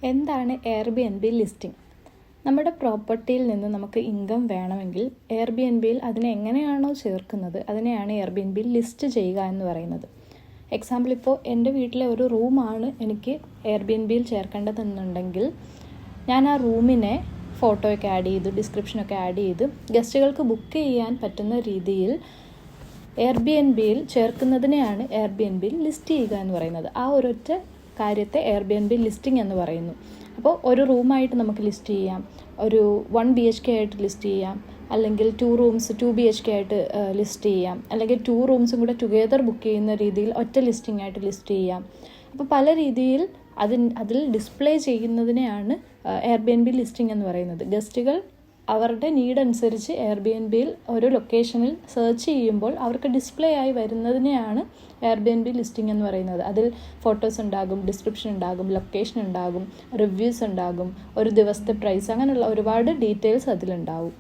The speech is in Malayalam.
എന്താണ് എയർബിഎൻബി ലിസ്റ്റിംഗ്? നമ്മുടെ പ്രോപ്പർട്ടിയിൽ നിന്ന് നമുക്ക് ഇൻകം വേണമെങ്കിൽ എയർബിഎൻബിയിൽ അതിനെ എങ്ങനെയാണോ ചേർക്കുന്നത് അതിനെയാണ് എയർബിഎൻബിയിൽ ലിസ്റ്റ് ചെയ്യുക എന്ന് പറയുന്നത്. എക്സാമ്പിൾ, ഇപ്പോൾ എൻ്റെ വീട്ടിലെ ഒരു റൂമാണ് എനിക്ക് എയർബിഎൻബിയിൽ ചേർക്കേണ്ടതെന്നുണ്ടെങ്കിൽ ഞാൻ ആ റൂമിനെ ഫോട്ടോയൊക്കെ ആഡ് ചെയ്ത് ഡിസ്ക്രിപ്ഷനൊക്കെ ആഡ് ചെയ്ത് ഗസ്റ്റുകൾക്ക് ബുക്ക് ചെയ്യാൻ പറ്റുന്ന രീതിയിൽ എയർബിഎൻബിയിൽ ചേർക്കുന്നതിനെയാണ് എയർബിഎൻബിയിൽ ലിസ്റ്റ് ചെയ്യുക എന്ന് പറയുന്നത്. ആ ഒരൊറ്റ കാര്യത്തെ എയർബിഎൻബി ലിസ്റ്റിംഗ് എന്ന് പറയുന്നു. അപ്പോൾ ഒരു റൂമായിട്ട് നമുക്ക് ലിസ്റ്റ് ചെയ്യാം, ഒരു 1 BHK ആയിട്ട് ലിസ്റ്റ് ചെയ്യാം, അല്ലെങ്കിൽ 2 റൂംസ് 2 BHK ആയിട്ട് ലിസ്റ്റ് ചെയ്യാം, അല്ലെങ്കിൽ 2 റൂംസും കൂടെ ടുഗെദർ ബുക്ക് ചെയ്യുന്ന രീതിയിൽ ഒറ്റ ലിസ്റ്റിംഗ് ആയിട്ട് ലിസ്റ്റ് ചെയ്യാം. അപ്പോൾ പല രീതിയിൽ അതിൽ ഡിസ്പ്ലേ ചെയ്യുന്നതിനെയാണ് എയർബിഎൻബി ലിസ്റ്റിംഗ് എന്ന് പറയുന്നത്. ഗസ്റ്റുകൾ അവരുടെ നീഡ് അനുസരിച്ച് എയർബിഎൻബിയിൽ ഒരു ലൊക്കേഷനിൽ സെർച്ച് ചെയ്യുമ്പോൾ അവർക്ക് ഡിസ്പ്ലേ ആയി വരുന്നതിനെയാണ് എയർബിഎൻബി ലിസ്റ്റിംഗ് എന്ന് പറയുന്നത്. അതിൽ ഫോട്ടോസ് ഉണ്ടാകും, ഡിസ്ക്രിപ്ഷൻ ഉണ്ടാകും, ലൊക്കേഷൻ ഉണ്ടാകും, റിവ്യൂസ് ഉണ്ടാകും, ഒരു ദിവസത്തെ പ്രൈസ്, അങ്ങനെയുള്ള ഒരുപാട് ഡീറ്റെയിൽസ് അതിലുണ്ടാവും.